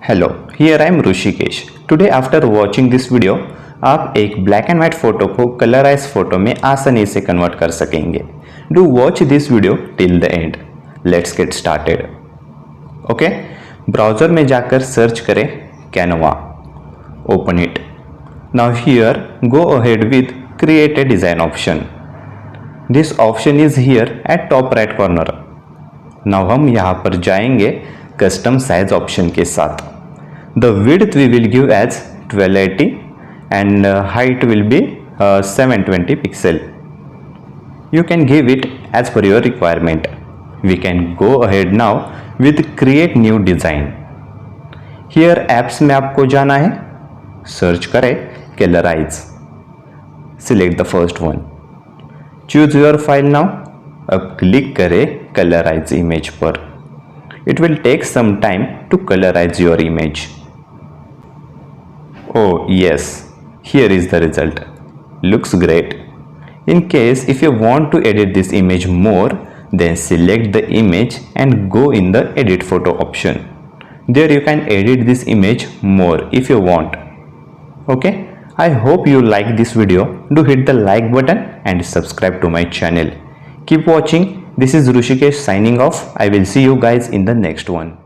Hello, here I am Rishikesh. Today after watching this video आप एक black and white photo को colourise photo में आसानी से कन्वर्ट कर सकेंगे। Do watch this video till the end. Let's get started. Okay, browser में जाकर सर्च करें Canva, open it. Now here go ahead with create a design option. This option is here eight top right corner. Now हम यहाँ पर जाएंगे custom size option के साथ। The width we will give as 1280 and height will be 720 pixel. You can give it as per your requirement. We can go ahead now with create new design. Here apps में आपको जाना है, search करें Colorize. Select the first one. Choose your file now. अब click करें Colorize image पर. It will take some time to colorize your image. Oh yes, here is the result. Looks great. In case if you want to edit this image more, then select the image and go in the edit photo option. There you can edit this image more if you want. Okay, I hope you like this video. Do hit the like button and subscribe to my channel. Keep watching. This is Hrishikesh signing off. I will see you guys in the next one.